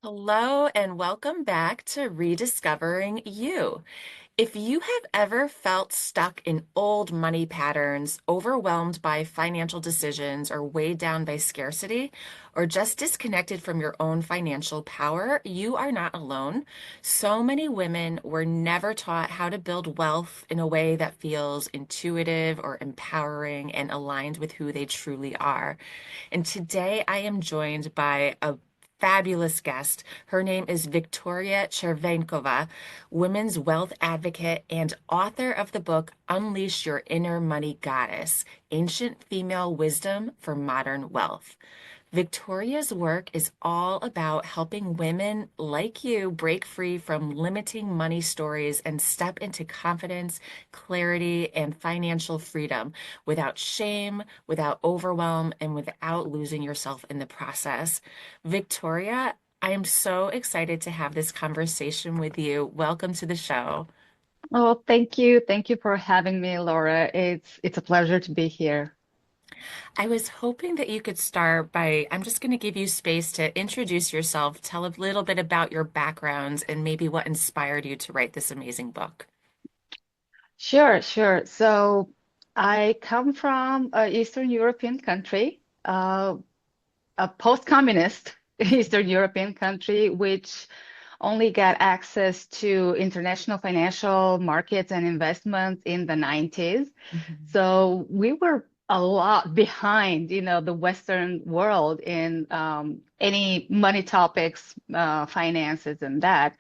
Hello and welcome back to Rediscovering You. If you have ever felt stuck in old money patterns, overwhelmed by financial decisions, or weighed down by scarcity, or just disconnected from your own financial power, you are not alone. So many women were never taught how to build wealth in a way that feels intuitive or empowering and aligned with who they truly are. And today I am joined by a fabulous guest. Her name is Viktoria Chervenkova, women's wealth advocate and author of the book Unleash Your Inner Money Goddess: Ancient Female Wisdom for Modern Wealth. Victoria's work is all about helping women like you break free from limiting money stories and step into confidence, clarity, and financial freedom without shame, without overwhelm, and without losing yourself in the process. Victoria, I am so excited to have this conversation with you. Welcome to the show. Oh, thank you. Thank you for having me, Laura. It's a pleasure to be here. I was hoping that you could start by, I'm just going to give you space to introduce yourself, tell a little bit about your background, and maybe what inspired you to write this amazing book. Sure. So I come from a Eastern European country, a post-communist Eastern European country, which only got access to international financial markets and investments in the 90s. Mhm. So we were a lot behind, the Western world in any money topics, finances, and that.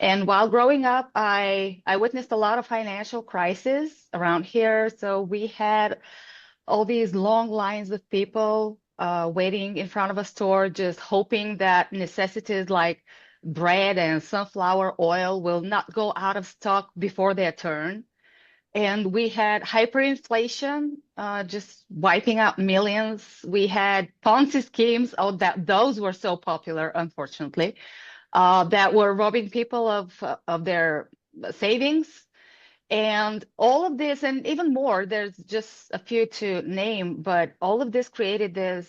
And while growing up, I witnessed a lot of financial crisis around here. So we had all these long lines of people waiting in front of a store, just hoping that necessities like bread and sunflower oil will not go out of stock before their turn. And we had hyperinflation, just wiping out millions. We had Ponzi schemes. Oh, those were so popular, unfortunately, that were robbing people of their savings. And all of this, and even more, there's just a few to name, but all of this created this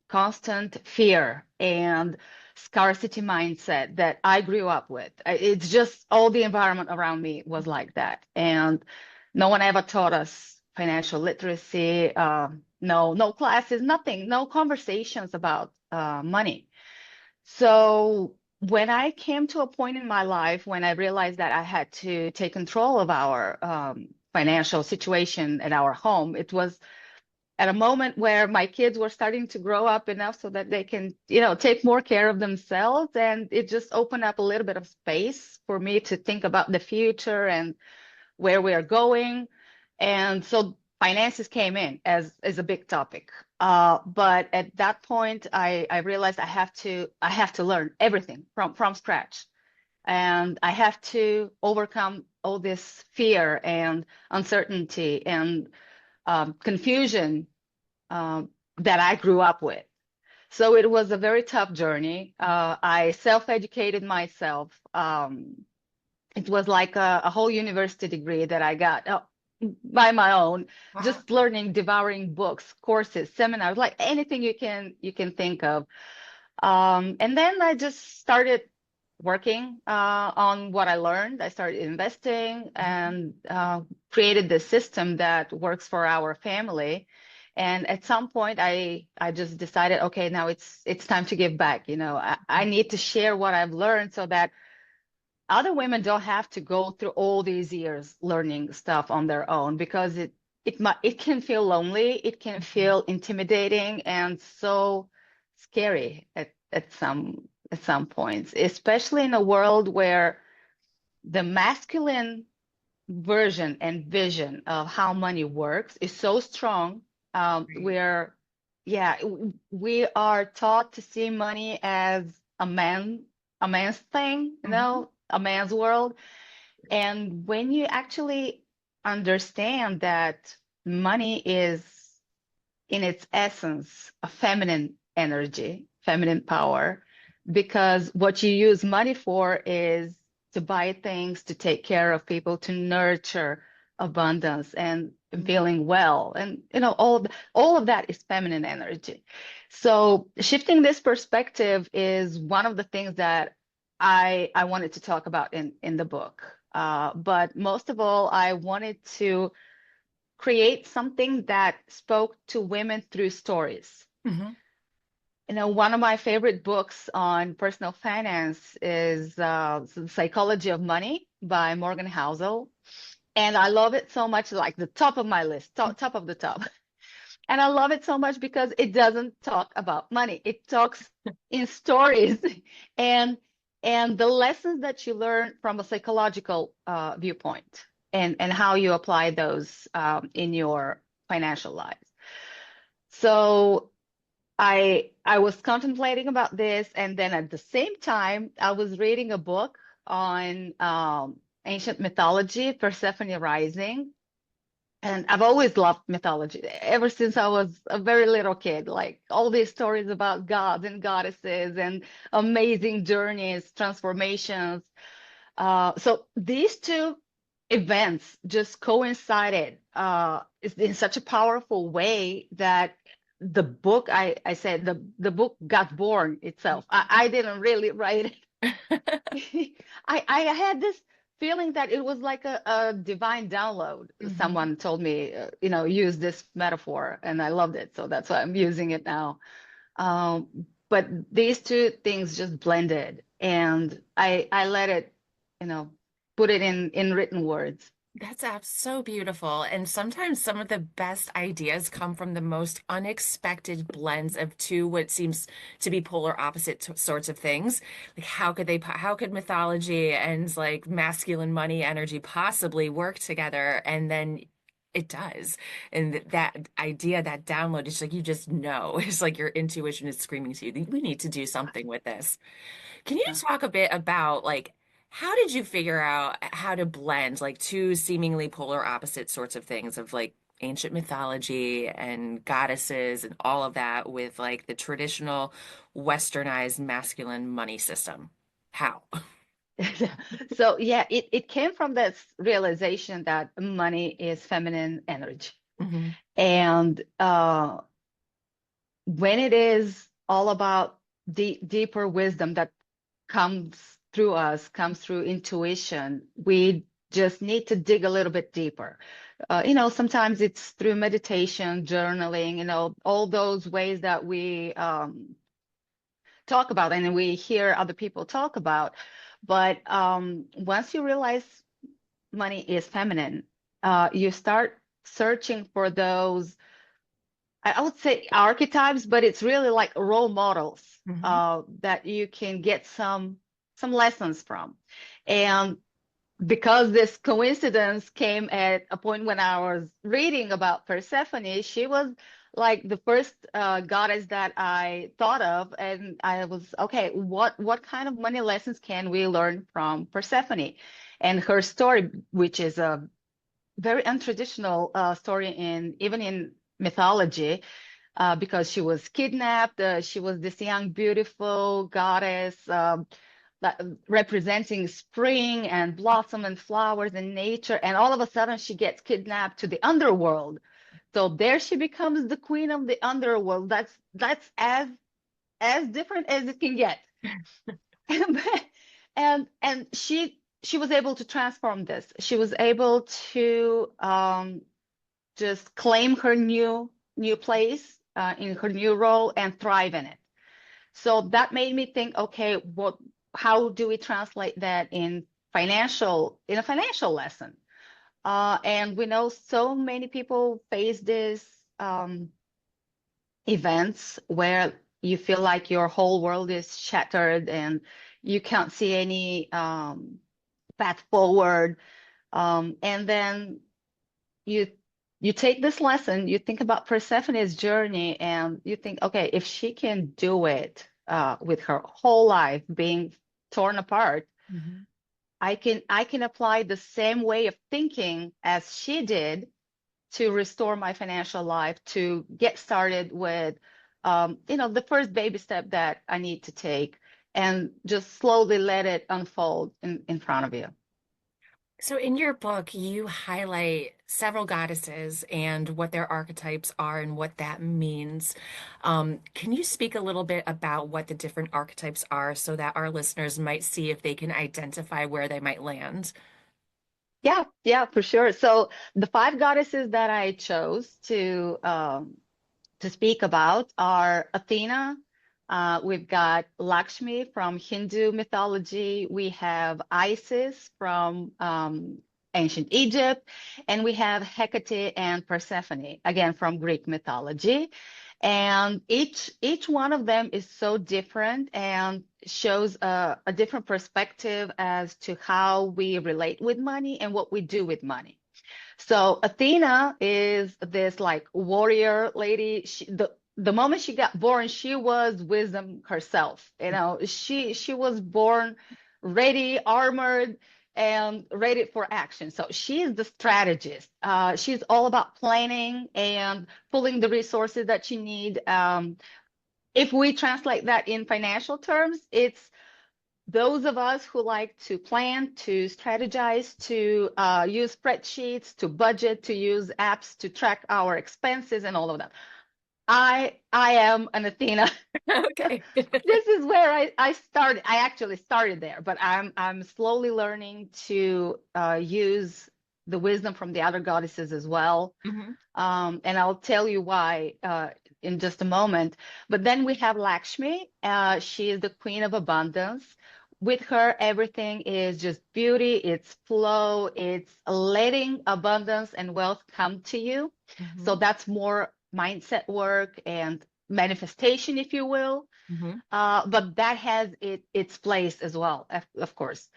constant fear and scarcity mindset that I grew up with. It's just all the environment around me was like that. And no one ever taught us financial literacy, no classes, nothing, no conversations about money. So when I came to a point in my life when I realized that I had to take control of our financial situation at our home, it was at a moment where my kids were starting to grow up enough so that they can, take more care of themselves. And it just opened up a little bit of space for me to think about the future and where we are going. And so finances came in as a big topic. But at that point, I realized I have to learn everything from scratch. And I have to overcome all this fear and uncertainty and confusion that I grew up with. So it was a very tough journey. I self-educated myself. It was like a whole university degree that I got by my own, Wow. just learning, devouring books, courses, seminars, like anything you can think of. And then I just started working on what I learned. I started investing and created the system that works for our family. And at some point, I just decided, okay, now it's time to give back. I need to share what I've learned so that other women don't have to go through all these years learning stuff on their own because it can feel lonely, it can feel intimidating and so scary at some points, especially in a world where the masculine version and vision of how money works is so strong. Right. Where yeah, we are taught to see money as a man's thing, Mhm. a man's world. And when you actually understand that money is in its essence a feminine energy, feminine power, because what you use money for is to buy things, to take care of people, to nurture abundance. And and Mm. feeling well, and all of that is feminine energy. So shifting this perspective is one of the things that I wanted to talk about in the book. But most of all, I wanted to create something that spoke to women through stories. Mhm. One of my favorite books on personal finance is The Psychology of Money by Morgan Housel. And I love it so much, like the top of my list, top of the top. And I love it so much because it doesn't talk about money. It talks in stories and the lessons that you learn from a psychological viewpoint, and how you apply those in your financial lives. So I was contemplating about this, and then at the same time, I was reading a book on ancient mythology, Persephone Rising. And I've always loved mythology ever since I was a very little kid, like all these stories about gods and goddesses and amazing journeys, transformations. So these two events just coincided in such a powerful way that the book, I said, the book got born itself. I didn't really write it. I had this feeling that it was like a divine download. Mhm. Someone told me, use this metaphor, and I loved it. So that's why I'm using it now. But these two things just blended, and I let it, you know, put it in written words. So beautiful. And sometimes some of the best ideas come from the most unexpected blends of two what seems to be polar opposite sorts of things. Like how could mythology and like masculine money energy possibly work together? And then it does. And that idea, that download, it's like you just know. It's like your intuition is screaming to you, we need to do something with this. Can you Uh, talk a bit about like how did you figure out how to blend like two seemingly polar opposite sorts of things of like ancient mythology and goddesses and all of that with like the traditional westernized masculine money system? How? So yeah, it came from this realization that money is feminine energy. Hmm. And when it is all about the deeper wisdom that comes through us, comes through intuition, we just need to dig a little bit deeper. Sometimes it's through meditation, journaling, all those ways that we talk about and we hear other people talk about. But once you realize money is feminine, you start searching for those, I would say archetypes, but it's really like role models Hmm. that you can get some lessons from. And because this coincidence came at a point when I was reading about Persephone, she was like the first goddess that I thought of, and I was okay. What kind of money lessons can we learn from Persephone and her story, which is a very untraditional story in even in mythology, because she was kidnapped. She was this young, beautiful goddess that, representing spring and blossom and flowers and nature. And all of a sudden, she gets kidnapped to the underworld. So there she becomes the queen of the underworld. That's as different as it can get. And she was able to transform this. She was able to just claim her new place in her new role and thrive in it. So that made me think, okay, how do we translate that in a financial lesson? And we know so many people face this events where you feel like your whole world is shattered and you can't see any path forward. And then you you take this lesson, you think about Persephone's journey, and you think, okay, if she can do it with her whole life being torn apart, Hmm. I can apply the same way of thinking as she did to restore my financial life, to get started with the first baby step that I need to take, and just slowly let it unfold in front of you. So, in your book, you highlight several goddesses and what their archetypes are and what that means. Can you speak a little bit about what the different archetypes are so that our listeners might see if they can identify where they might land? Yeah, yeah, for sure. So the five goddesses that I chose to speak about are Athena. We've got Lakshmi from Hindu mythology. We have Isis from ancient Egypt, and we have Hecate and Persephone, again from Greek mythology. And each one of them is so different and shows a different perspective as to how we relate with money and what we do with money. So Athena is this like warrior lady. The moment she got born, she was wisdom herself. She was born ready, armored, and ready for action. So she is the strategist. She's all about planning and pulling the resources that you need. If we translate that in financial terms, it's those of us who like to plan, to strategize, to use spreadsheets, to budget, to use apps to track our expenses and all of that. I am an Athena. Okay. This is where I started. I actually started there, but I'm slowly learning to use the wisdom from the other goddesses as well. Mhm. And I'll tell you why in just a moment. But then we have Lakshmi. She is the queen of abundance. With her, everything is just beauty, it's flow, it's letting abundance and wealth come to you. So Mhm. that's more mindset work and manifestation, if you will. Mhm. But that has its place as well, of course.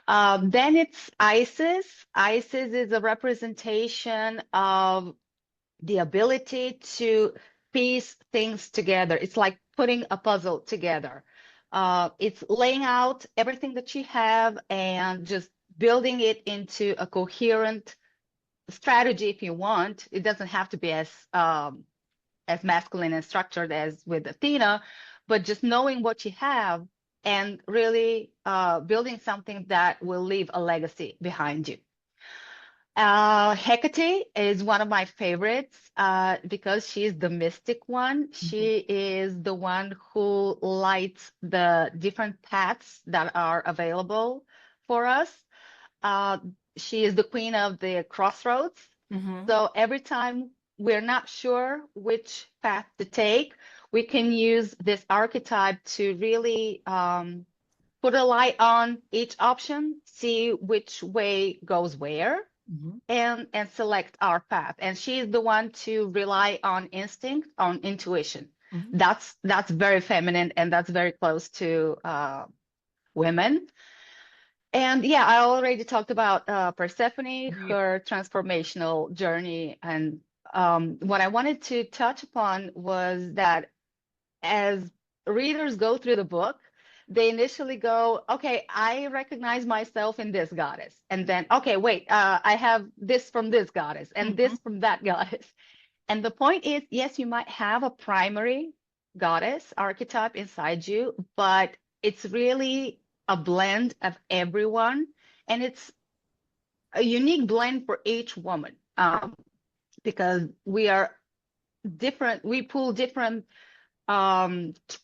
Then it's Isis. Isis is a representation of the ability to piece things together. It's like putting a puzzle together. It's laying out everything that you have and just building it into a coherent strategy if you want. It doesn't have to be as masculine and structured as with Athena, but just knowing what you have and really building something that will leave a legacy behind you. Hecate is one of my favorites because she's the mystic one. Mhm. She is the one who lights the different paths that are available for us. Uh, she is the queen of the crossroads. Mhm. So every time we're not sure which path to take, we can use this archetype to really put a light on each option, see which way goes where Mhm. and select our path. And she's the one to rely on instinct, on intuition. Mhm. That's very feminine and that's very close to women. And yeah, I already talked about Persephone, Right. her transformational journey. And what I wanted to touch upon was that as readers go through the book, they initially go, okay, I recognize myself in this goddess. And then, okay, wait, I have this from this goddess and Mhm. this from that goddess. And the point is, yes, you might have a primary goddess archetype inside you, but it's really a blend of everyone. And it's a unique blend for each woman because we are different, we pull different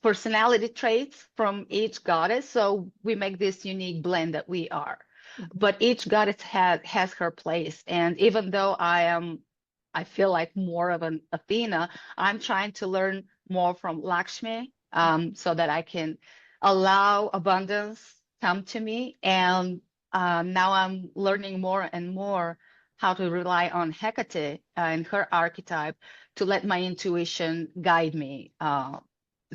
personality traits from each goddess. So we make this unique blend that we are. Mhm. But each goddess has her place. And even though I feel like more of an Athena, I'm trying to learn more from Lakshmi so that I can allow abundance come to me. And now I'm learning more and more how to rely on Hecate and her archetype to let my intuition guide me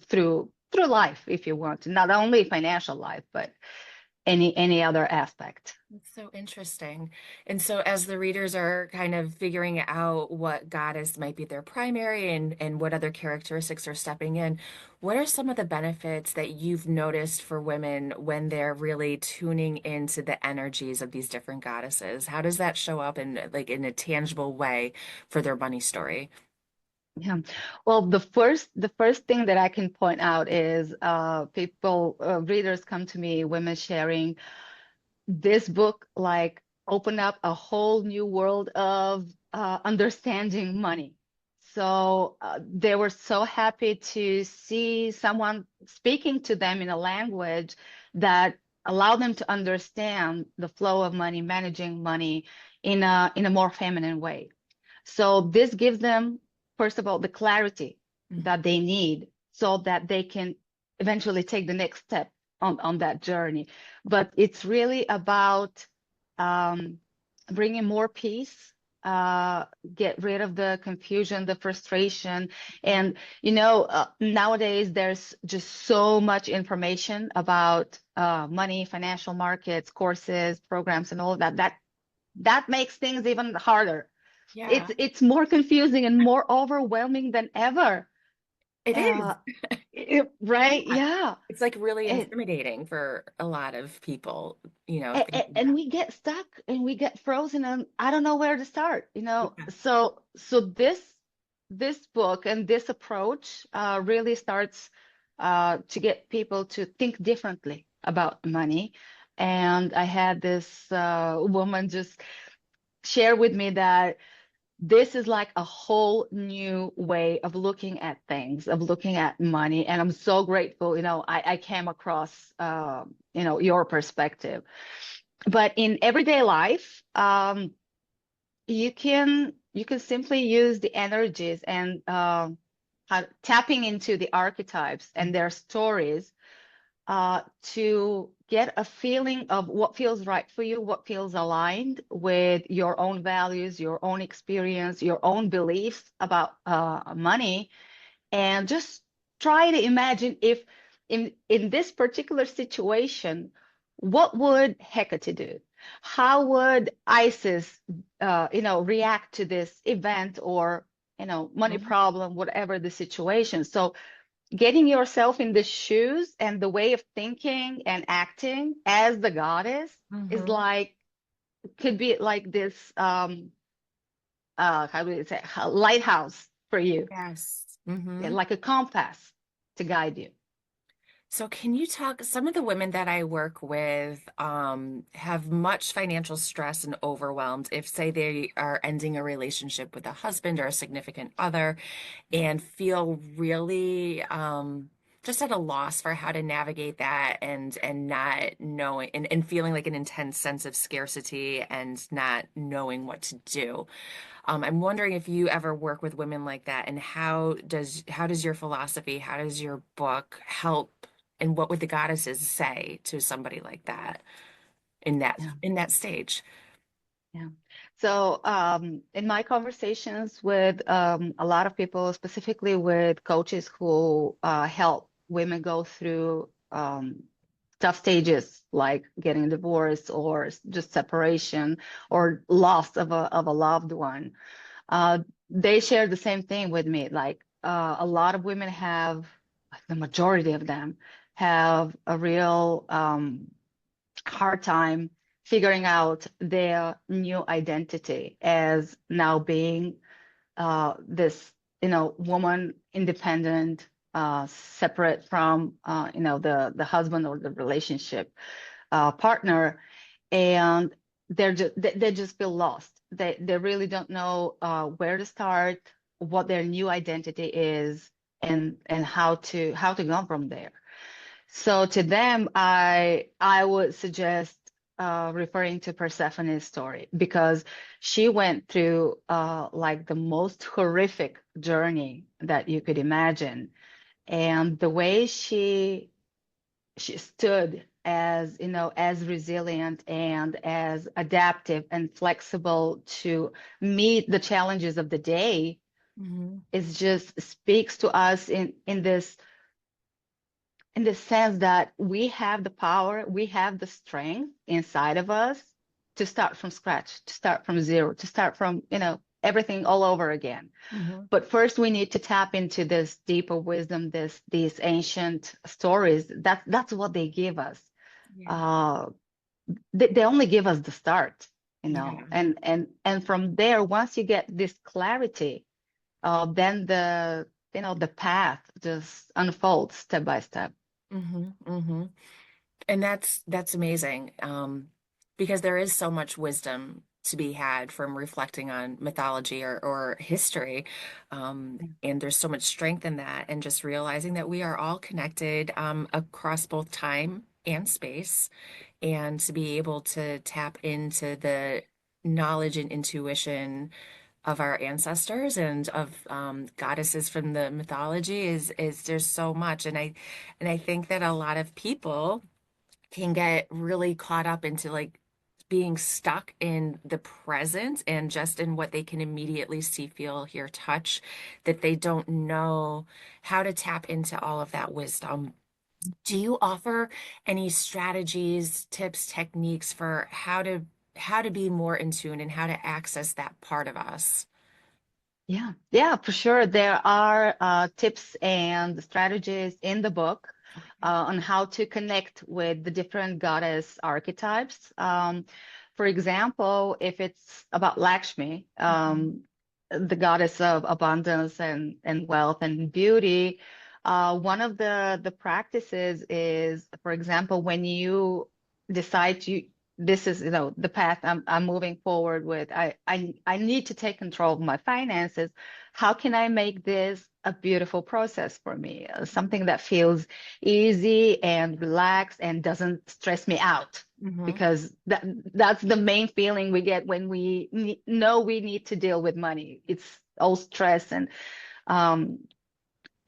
through life, if you want, not only financial life, but any other aspect. That's so interesting. And so, as the readers are kind of figuring out what goddess might be their primary and what other characteristics are stepping in, what are some of the benefits that you've noticed for women when they're really tuning into the energies of these different goddesses? How does that show up in like in a tangible way for their money story? Yeah. Well, the first thing that I can point out is readers come to me, women sharing this book like opened up a whole new world of understanding money. So they were so happy to see someone speaking to them in a language that allowed them to understand the flow of money, managing money in a more feminine way. So this gives them, first of all, the clarity Mhm. that they need so that they can eventually take the next step on that journey. But it's really about um, bringing more peace, uh, get rid of the confusion, the frustration. And, nowadays there's just so much information about money, financial markets, courses, programs, and all of that. That makes things even harder. Yeah, It's more confusing and more overwhelming than ever. it is. Uh, right? Yeah. Yeah. It's like really And, intimidating for a lot of people, and thinking and about. we get stuck and we get frozen and I don't know where to start. Yeah. So this book and this approach really starts to get people to think differently about money. And I had this woman just share with me that this is like a whole new way of looking at things, of looking at money. And I'm so grateful, I came across, your perspective. But in everyday life, you can simply use the energies and tapping into the archetypes and their stories to get a feeling of what feels right for you, what feels aligned with your own values, your own experience, your own beliefs about money, and just try to imagine if in this particular situation, what would Hecate do? How would Isis, react to this event or money Mhm. problem, whatever the situation? So getting yourself in the shoes and the way of thinking and acting as the goddess is Mhm. like could be like this how do you say a lighthouse for you, Yes. Hmm. like a compass to guide you. So can you talk, some of the women that I work with have much financial stress and overwhelmed if, say, they are ending a relationship with a husband or a significant other and feel really just at a loss for how to navigate that and not knowing and feeling like an intense sense of scarcity and not knowing what to do. I'm wondering if you ever work with women like that, and how does your philosophy, how does your book help, and what would the goddesses say to somebody like that in that Yeah. in that stage? Yeah. So, in my conversations with a lot of people, specifically with coaches who help women go through tough stages like getting divorced or just separation or loss of a loved one, uh, they share the same thing with me. Like a lot of women have, like the majority of them have a real hard time figuring out their new identity as now being this, woman independent, separate from, the husband or the relationship partner, and they just feel lost. They really don't know where to start, what their new identity is, and how to go from there. So to them, I would suggest referring to Persephone's story because she went through like the most horrific journey that you could imagine, and the way she stood as as resilient and as adaptive and flexible to meet the challenges of the day Hmm. is just speaks to us in the sense that we have the power, we have the strength inside of us to start from scratch, to start from zero, to start from, everything all over again. Hmm. But first we need to tap into this deeper wisdom, these ancient stories. That's what they give us. Yeah. Uh, they only give us the start, Yeah. and from there, once you get this clarity, then the path just unfolds step by step. Hmm. Hmm. And that's amazing. because there is so much wisdom to be had from reflecting on mythology or history. And there's so much strength in that, and just realizing that we are all connected across both time and space, and to be able to tap into the knowledge and intuition of our ancestors and of goddesses from the mythology is there's so much. And I think that a lot of people can get really caught up into like being stuck in the present and just in what they can immediately see, feel, hear, touch, that they don't know how to tap into all of that wisdom. Do you offer any strategies, tips, techniques for how to be more in tune and how to access that part of us? Yeah, yeah, for sure. There are tips and strategies in the book Okay. on how to connect with the different goddess archetypes. For example, if it's about Lakshmi, Mhm. the goddess of abundance and wealth and beauty, one of the practices is, for example, when you decide this is, the path I'm moving forward with. I need to take control of my finances. How can I make this a beautiful process for me? Something that feels easy and relaxed and doesn't stress me out. Mhm. Because that's the main feeling we get when we know we need to deal with money. It's all stress um,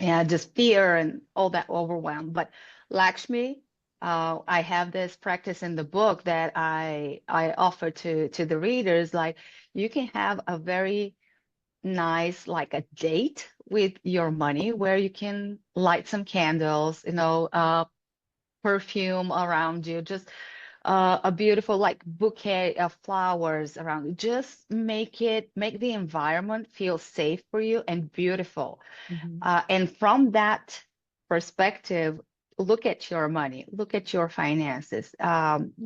and just fear and all that overwhelm. But Lakshmi, I have this practice in the book that I offer to the readers. Like you can have a very nice, like a date with your money where you can light some candles, perfume around you, just a beautiful like bouquet of flowers around you. Just make the environment feel safe for you and beautiful. Mhm. And from that perspective, look at your money, look at your finances,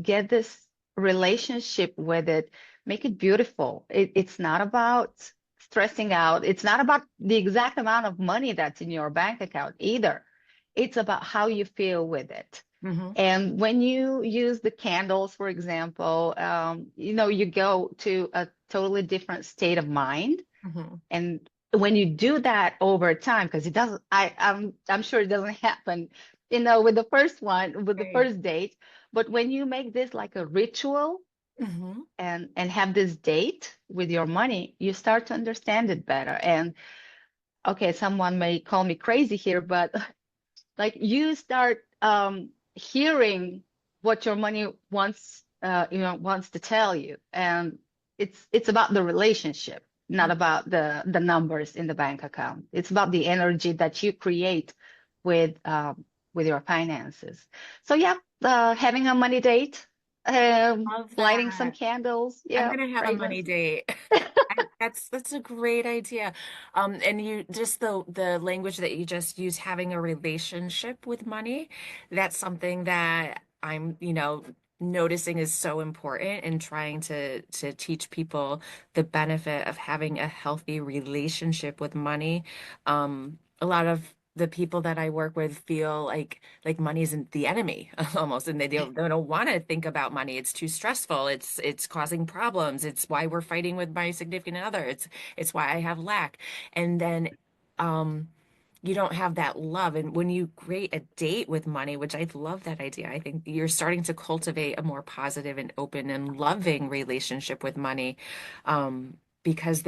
get this relationship with it, make it beautiful. It's not about stressing out. It's not about the exact amount of money that's in your bank account either. It's about how you feel with it. Mhm. And when you use the candles, for example, you go to a totally different state of mind, Mhm. and when you do that over time, because it doesn't, I'm sure it doesn't happen, with the first one, with the Right. first date, but when you make this like a ritual Mhm. and have this date with your money, you start to understand it better. And okay, someone may call me crazy here, but like you start hearing what your money wants to tell you, and it's about the relationship, not about the numbers in the bank account. It's about the energy that you create with with your finances. So yeah, having a money date, Love lighting some that. candles, I'm yeah, gonna have a money fragrance. date. That's a great idea. And you just the language that you just used, having a relationship with money, that's something that I'm noticing is so important and trying to teach people the benefit of having a healthy relationship with money. A lot of the people that I work with feel like money isn't the enemy almost, and they don't want to think about money. It's too stressful. It's causing problems. It's why we're fighting with my significant other. It's why I have lack. And then um you don't have that love. And when you create a date with money, which I love that idea, I think you're starting to cultivate a more positive and open and loving relationship with money. Because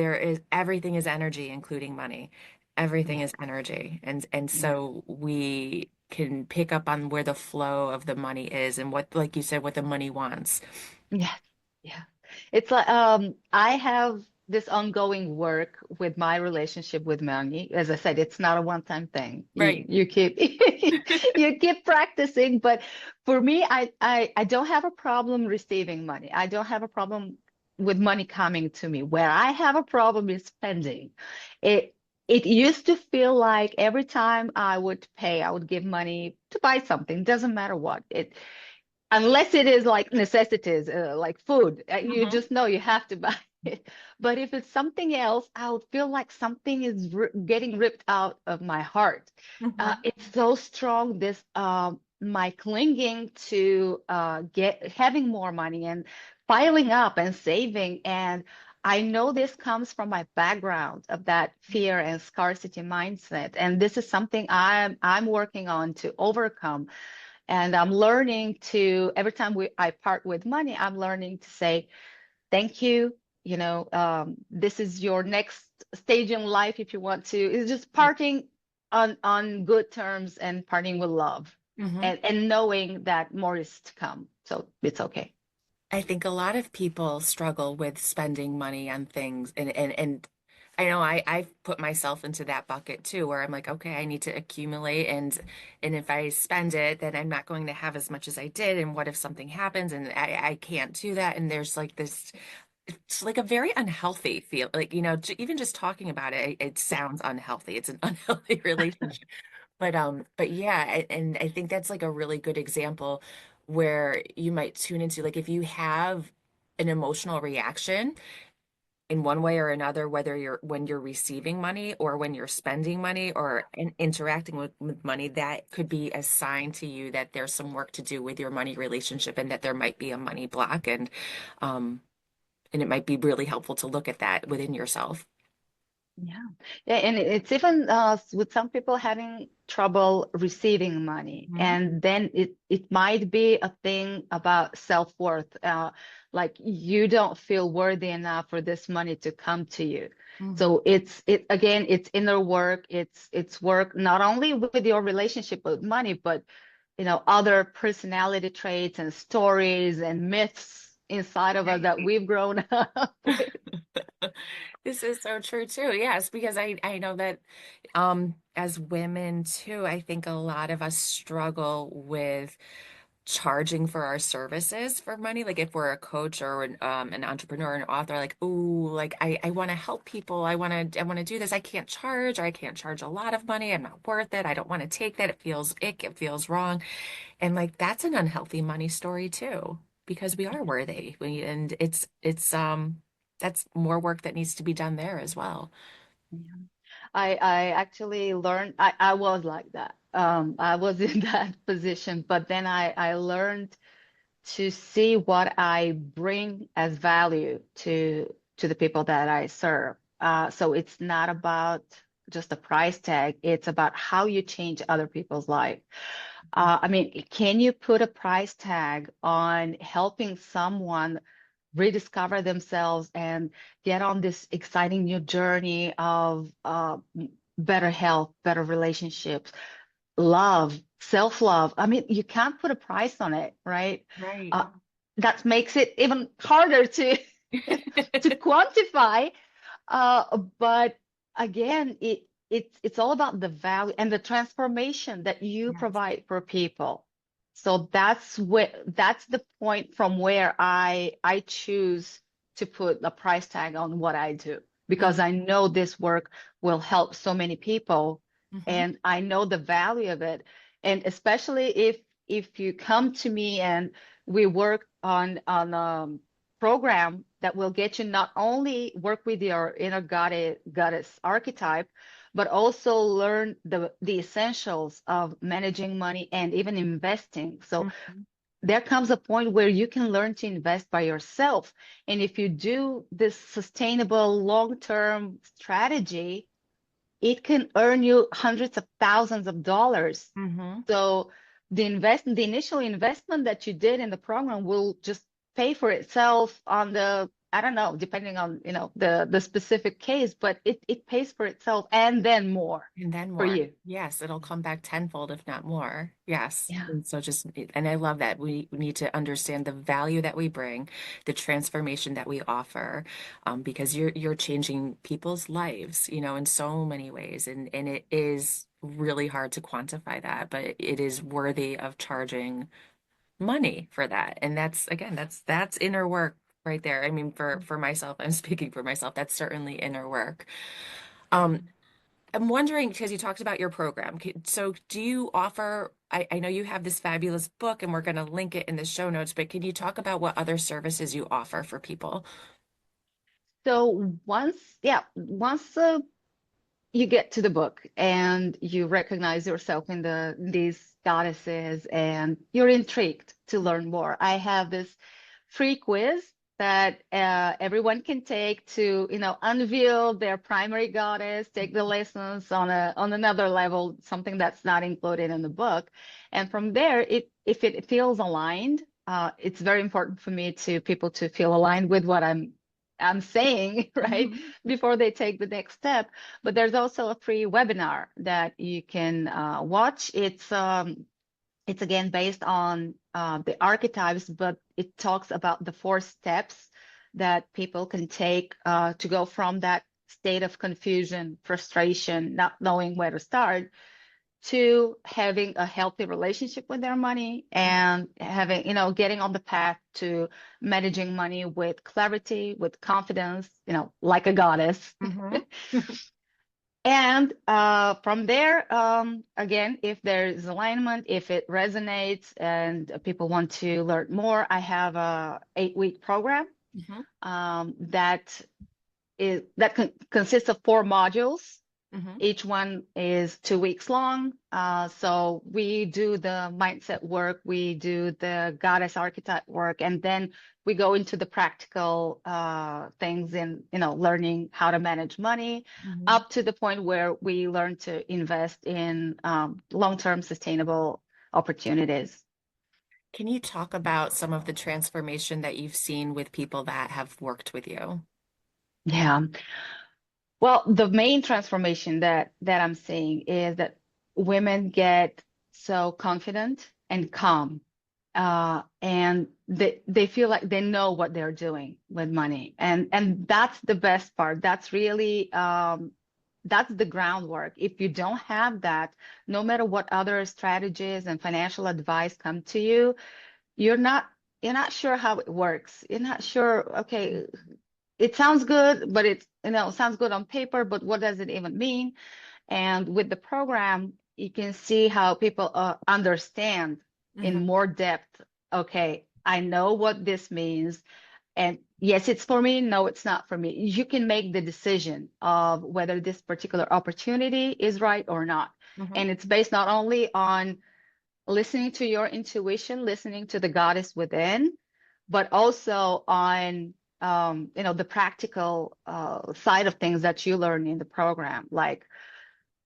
everything is energy, including money. Everything Yeah, is energy. And yeah. so we can pick up on where the flow of the money is and what, like you said, what the money wants. Yeah, yeah. It's like I have this ongoing work with my relationship with money. As I said, it's not a one-time thing. You Right. you keep you keep practicing, but for me, I don't have a problem receiving money. I don't have a problem with money coming to me. Where I have a problem is spending. It it used to feel like every time I would pay, I would give money to buy something, doesn't matter what. It unless it is like necessities, like food, you Hmm. just know you have to buy it. But if it's something else, I would feel like something is getting ripped out of my heart. Hmm. It's so strong, this my clinging to get having more money and piling up and saving. And I know this comes from my background of that fear and scarcity mindset. And this is something I'm working on to overcome. And I'm learning to every time I part with money, I'm learning to say thank you. This is your next stage in life if you want to. It's just parting on good terms and parting with love Mm-hmm. and knowing that more is to come. So it's okay. I think a lot of people struggle with spending money on things and I know I've put myself into that bucket too, where I'm like, okay, I need to accumulate and if I spend it, then I'm not going to have as much as I did. And what if something happens and I can't do that? And there's like this, it's like a very unhealthy feel, like, even just talking about it, it sounds unhealthy. It's an unhealthy relationship. But yeah, and I think that's like a really good example where you might tune into, like, if you have an emotional reaction in one way or another, whether you're when you're receiving money or when you're spending money or interacting with money, that could be a sign to you that there's some work to do with your money relationship and that there might be a money block, um and it might be really helpful to look at that within yourself. Yeah. Yeah, and it's even with some people having trouble receiving money. Hmm. And then it might be a thing about self-worth. Like you don't feel worthy enough for this money to come to you. Hmm. So it again, it's inner work. It's work not only with your relationship with money, but other personality traits and stories and myths inside of us that Right. we've grown up with. This is so true too. Yes, because I know that as women too, I think a lot of us struggle with charging for our services for money. Like if we're a coach or an entrepreneur, an author, like, ooh, like I want to help people. I want to do this. I can't charge, or I can't charge a lot of money. I'm not worth it. I don't want to take that. It feels ick. It feels wrong. And like that's an unhealthy money story too, because we are worthy. And it's that's more work that needs to be done there as well. Yeah. I actually learned I was like that. I was in that position, but then I learned to see what I bring as value to the people that I serve. So it's not about just a price tag, it's about how you change other people's life. I mean, can you put a price tag on helping someone rediscover themselves and get on this exciting new journey of better health, better relationships, love, self-love? I mean, you can't put a price on it, right? Right. Uh, that makes it even harder to to quantify. But again, it's all about the value and the transformation that you Yes. provide for people. So that's the point from where I choose to put a price tag on what I do because I know this work will help so many people Mm-hmm. and I know the value of it. And especially if you come to me and we work on program that will get you not only work with your inner goddess archetype, but also learn the essentials of managing money and even investing. So Mm-hmm. there comes a point where you can learn to invest by yourself. And if you do this sustainable long-term strategy, it can earn you hundreds of thousands of dollars. Mm-hmm. So the initial investment that you did in the program will just pay for itself on I don't know, depending on, the specific case, but it pays for itself and then more And then for more. you. Yes, it'll come back tenfold, if not more. Yes. Yeah. And so and I love that we need to understand the value that we bring, the transformation that we offer, because you're changing people's lives, in so many ways. And it is really hard to quantify that, but it is worthy of charging money for that. And that's, again, that's inner work right there. I mean, for myself, I'm speaking for myself, that's certainly inner work. Um, I'm wondering, because you talked about your program. So do you offer, I know you have this fabulous book and we're going to link it in the show notes, but can you talk about what other services you offer for people? So once you get to the book and you recognize yourself in these goddesses and you're intrigued to learn more. I have this free quiz that everyone can take to, unveil their primary goddess, take the lessons on another level, something that's not included in the book. And from there, if it feels aligned, it's very important for me to people to feel aligned with what I'm saying, right? Mhm. Before they take the next step. But there's also a free webinar that you can watch. It's again based on the archetypes, but it talks about the 4 steps that people can take to go from that state of confusion, frustration, not knowing where to start, to having a healthy relationship with their money and having, getting on the path to managing money with clarity, with confidence, like a goddess. Mhm. And from there, again, if there is alignment, if it resonates and people want to learn more, I have a 8-week program Mhm. that consists of 4 modules. Mhm. Each one is 2 weeks long. So we do the mindset work, we do the goddess archetype work, and then we go into the practical things in, learning how to manage money, Mhm. up to the point where we learn to invest in long-term sustainable opportunities. Can you talk about some of the transformation that you've seen with people that have worked with you? Yeah. Well, the main transformation that I'm seeing is that women get so confident and calm, and they feel like they know what they're doing with money, and that's the best part. That's really that's the groundwork. If you don't have that, no matter what other strategies and financial advice come to you, you're not you're not sure how it works. You're not sure, okay, it sounds good, but sounds good on paper, but what does it even mean? And with the program, you can see how people understand in Mhm. more depth. Okay, I know what this means. And yes, it's for me. No, it's not for me. You can make the decision of whether this particular opportunity is right or not. Mhm. And it's based not only on listening to your intuition, listening to the goddess within, but also on the practical side of things that you learn in the program. Like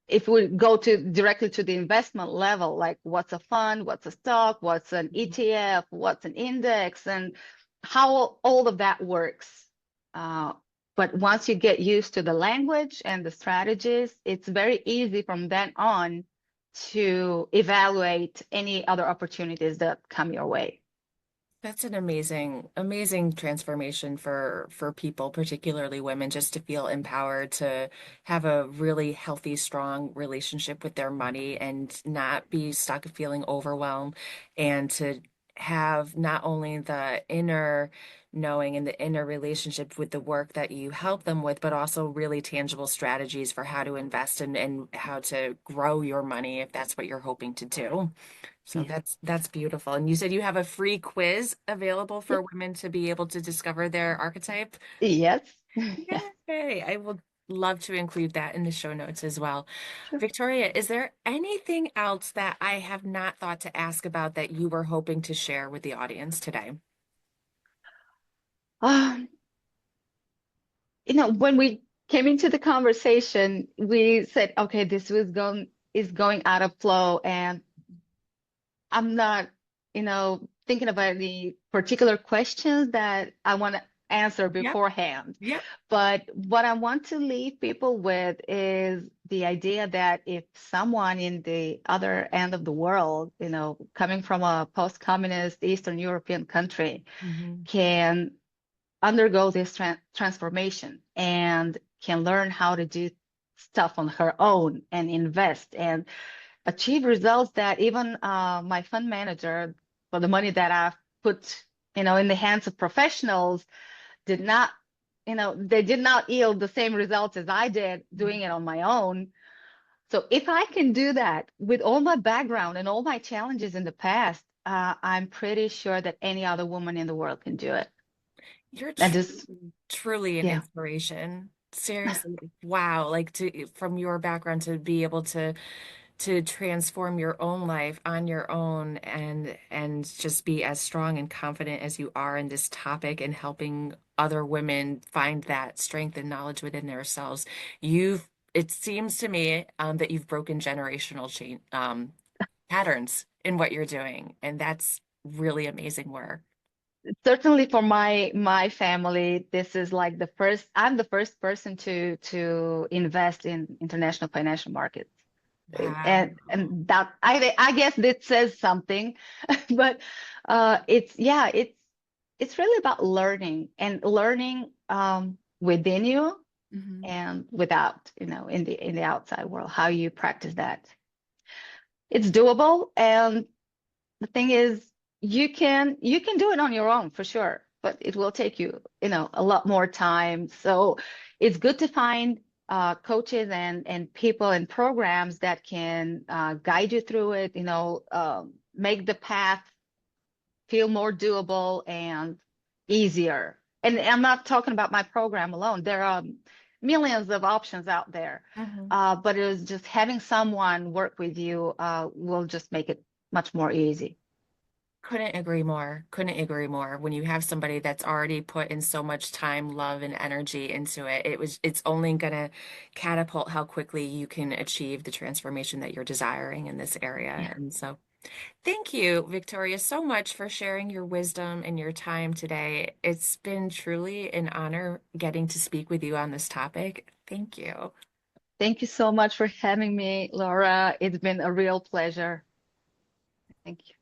if we go to directly to the investment level, like what's a fund, what's a stock, what's an ETF, what's an index, and how all of that works. Uh, but once you get used to the language and the strategies, it's very easy from then on to evaluate any other opportunities that come your way. That's an amazing, amazing transformation for people, particularly women, just to feel empowered to have a really healthy, strong relationship with their money and not be stuck feeling overwhelmed, and to have not only the inner knowing and the inner relationship with the work that you help them with, but also really tangible strategies for how to invest and how to grow your money if that's what you're hoping to do. So Yeah. that's beautiful. And you said you have a free quiz available Yeah. for women to be able to discover their archetype. Yes. Yeah. Yay! I will love to include that in the show notes as well. Sure. Victoria, is there anything else that I have not thought to ask about that you were hoping to share with the audience today? Um, when we came into the conversation, we said, okay, this was going is going out of flow, and I'm not, thinking about any particular questions that I want to answer Yep, beforehand. yep. But what I want to leave people with is the idea that if someone in the other end of the world, coming from a post-communist Eastern European country, Hmm. can undergo this transformation and can learn how to do stuff on her own and invest and achieve results that even my fund manager, for the money that I've put, in the hands of professionals, did not, they did not yield the same results as I did doing it on my own. So if I can do that with all my background and all my challenges in the past, I'm pretty sure that any other woman in the world can do it. You're And tr just, truly an yeah. inspiration. Seriously, wow. Like to from your background to be able to transform your own life on your own and just be as strong and confident as you are in this topic and helping other women find that strength and knowledge within themselves. It seems to me that you've broken generational chain patterns in what you're doing, and that's really amazing work. Certainly for my family, this is like I'm the first person to invest in international financial markets. Wow. And that I guess that says something. But it's really about learning and learning within you Mhm. and without, in the outside world, how you practice that. It's doable, and the thing is, you can do it on your own for sure, but it will take you, a lot more time. So it's good to find coaches and people and programs that can guide you through it, make the path feel more doable and easier. And I'm not talking about my program alone. There are millions of options out there. Mhm. But it is just having someone work with you will just make it much more easy. Couldn't agree more. Couldn't agree more. When you have somebody that's already put in so much time, love, and energy into it, it's only gonna catapult how quickly you can achieve the transformation that you're desiring in this area. Yeah. And so thank you, Victoria, so much for sharing your wisdom and your time today. It's been truly an honor getting to speak with you on this topic. Thank you. Thank you so much for having me, Laura. It's been a real pleasure. Thank you.